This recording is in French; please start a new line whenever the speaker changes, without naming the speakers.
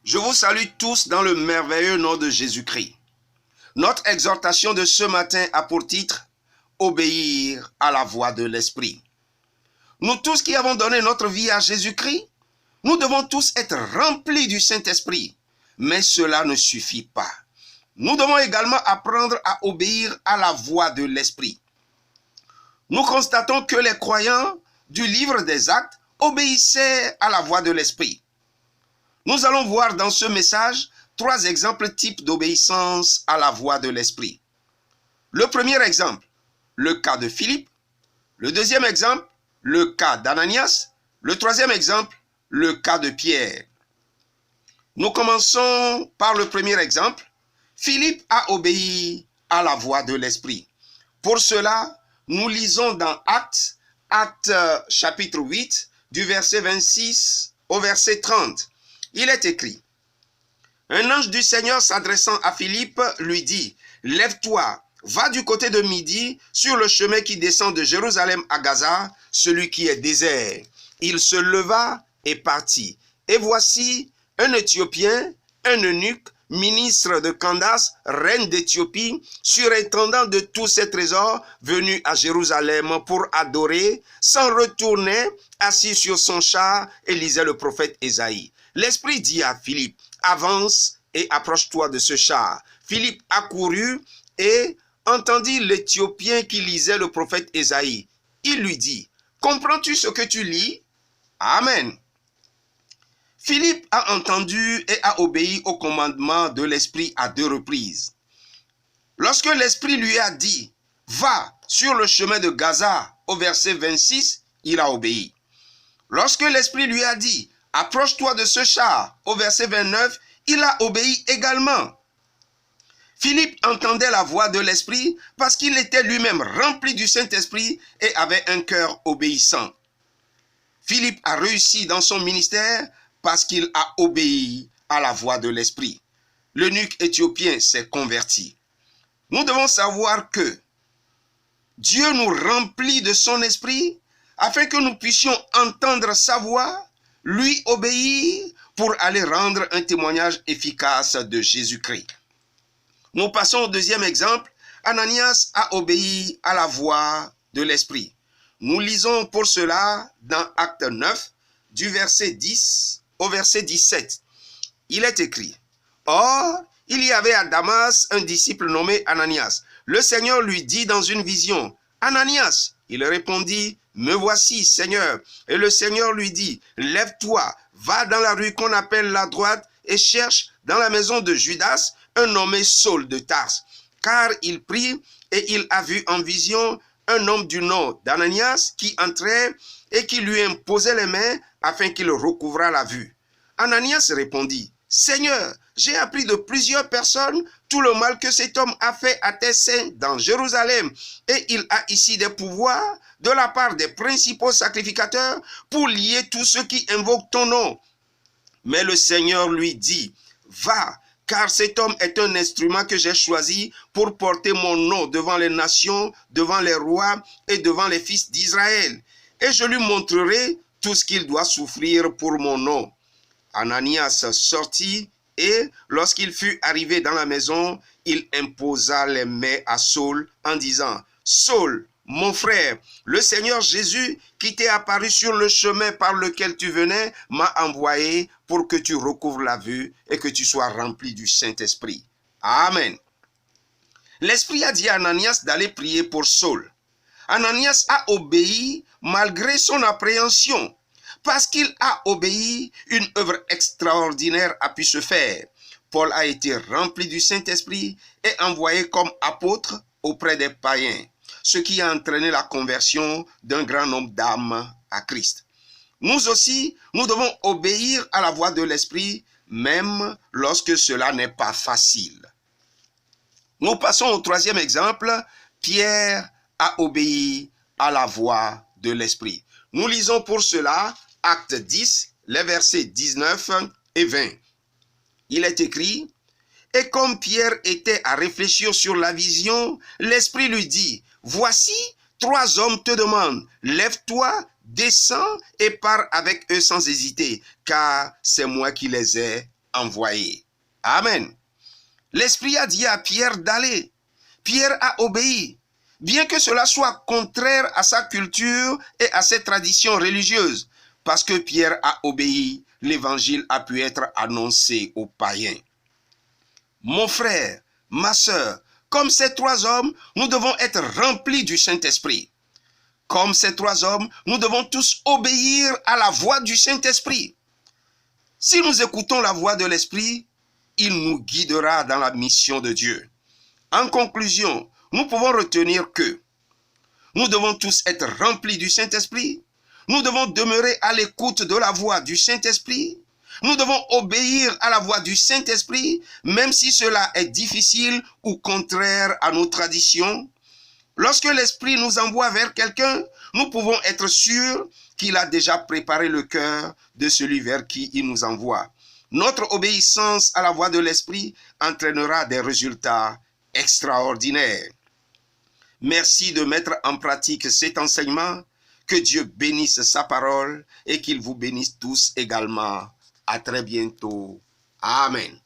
Je vous salue tous dans le merveilleux nom de Jésus-Christ. Notre exhortation de ce matin a pour titre « Obéir à la voix de l'Esprit ». Nous tous qui avons donné notre vie à Jésus-Christ, nous devons tous être remplis du Saint-Esprit. Mais cela ne suffit pas. Nous devons également apprendre à obéir à la voix de l'Esprit. Nous constatons que les croyants du livre des Actes obéissaient à la voix de l'Esprit. Nous allons voir dans ce message 3 exemples types d'obéissance à la voix de l'Esprit. Le premier exemple, le cas de Philippe. Le deuxième exemple, le cas d'Ananias. Le troisième exemple, le cas de Pierre. Nous commençons par le premier exemple. Philippe a obéi à la voix de l'Esprit. Pour cela, nous lisons dans Actes chapitre 8, du verset 26 au verset 30. Il est écrit, « Un ange du Seigneur s'adressant à Philippe lui dit, « Lève-toi, va du côté de Midi, sur le chemin qui descend de Jérusalem à Gaza, celui qui est désert. » Il se leva et partit. Et voici un Éthiopien, un eunuque, ministre de Candace, reine d'Éthiopie, surintendant de tous ses trésors, venu à Jérusalem pour adorer, s'en retournait, assis sur son char, et lisait le prophète Ésaïe. L'Esprit dit à Philippe, « Avance et approche-toi de ce char. » Philippe accourut et entendit l'Éthiopien qui lisait le prophète Ésaïe. Il lui dit, « Comprends-tu ce que tu lis? » Amen. Philippe a entendu et a obéi au commandement de l'Esprit à 2 reprises. Lorsque l'Esprit lui a dit, « Va sur le chemin de Gaza » au verset 26, il a obéi. Lorsque l'Esprit lui a dit, « Approche-toi de ce char » au verset 29, il a obéi également. Philippe entendait la voix de l'Esprit parce qu'il était lui-même rempli du Saint-Esprit et avait un cœur obéissant. Philippe a réussi dans son ministère parce qu'il a obéi à la voix de l'Esprit. L'eunuque éthiopien s'est converti. Nous devons savoir que Dieu nous remplit de son esprit afin que nous puissions entendre sa voix, lui obéir pour aller rendre un témoignage efficace de Jésus-Christ. Nous passons au deuxième exemple. Ananias a obéi à la voix de l'Esprit. Nous lisons pour cela dans Acte 9, du verset 10 au verset 17. Il est écrit, « Or, il y avait à Damas un disciple nommé Ananias. Le Seigneur lui dit dans une vision, « Ananias » Il répondit, « Me voici, Seigneur. » Et le Seigneur lui dit, « Lève-toi, va dans la rue qu'on appelle la droite et cherche dans la maison de Judas un nommé Saul de Tarse. Car il prie et il a vu en vision un homme du nom d'Ananias qui entrait et qui lui imposait les mains afin qu'il recouvrât la vue. » Ananias répondit, « Seigneur, j'ai appris de plusieurs personnes tout le mal que cet homme a fait à tes saints dans Jérusalem, et il a ici des pouvoirs de la part des principaux sacrificateurs pour lier tous ceux qui invoquent ton nom. » Mais le Seigneur lui dit, « Va, car cet homme est un instrument que j'ai choisi pour porter mon nom devant les nations, devant les rois et devant les fils d'Israël. Et je lui montrerai tout ce qu'il doit souffrir pour mon nom. » Ananias sortit et, lorsqu'il fut arrivé dans la maison, il imposa les mains à Saul en disant, « Saul, mon frère, le Seigneur Jésus qui t'est apparu sur le chemin par lequel tu venais m'a envoyé pour que tu recouvres la vue et que tu sois rempli du Saint-Esprit. » Amen. L'Esprit a dit à Ananias d'aller prier pour Saul. Ananias a obéi malgré son appréhension. Parce qu'il a obéi, une œuvre extraordinaire a pu se faire. Paul a été rempli du Saint-Esprit et envoyé comme apôtre auprès des païens, ce qui a entraîné la conversion d'un grand nombre d'âmes à Christ. Nous aussi, nous devons obéir à la voix de l'Esprit, même lorsque cela n'est pas facile. Nous passons au troisième exemple. Pierre a obéi à la voix de l'Esprit. Nous lisons pour cela Acte 10, les versets 19 et 20. Il est écrit, « Et comme Pierre était à réfléchir sur la vision, l'Esprit lui dit, « Voici, 3 hommes te demandent, lève-toi, descends et pars avec eux sans hésiter, car c'est moi qui les ai envoyé. Amen. L'Esprit a dit à Pierre d'aller. Pierre a obéi, bien que cela soit contraire à sa culture et à ses traditions religieuses. Parce que Pierre a obéi, l'évangile a pu être annoncé aux païens. Mon frère, ma sœur, comme ces trois hommes, nous devons être remplis du Saint-Esprit. Comme ces trois hommes, nous devons tous obéir à la voix du Saint-Esprit. Si nous écoutons la voix de l'Esprit, il nous guidera dans la mission de Dieu. En conclusion, nous pouvons retenir que nous devons tous être remplis du Saint-Esprit. Nous devons demeurer à l'écoute de la voix du Saint-Esprit. Nous devons obéir à la voix du Saint-Esprit, même si cela est difficile ou contraire à nos traditions. Lorsque l'Esprit nous envoie vers quelqu'un, nous pouvons être sûrs qu'il a déjà préparé le cœur de celui vers qui il nous envoie. Notre obéissance à la voix de l'Esprit entraînera des résultats extraordinaires. Merci de mettre en pratique cet enseignement. Que Dieu bénisse sa parole et qu'il vous bénisse tous également. À très bientôt. Amen.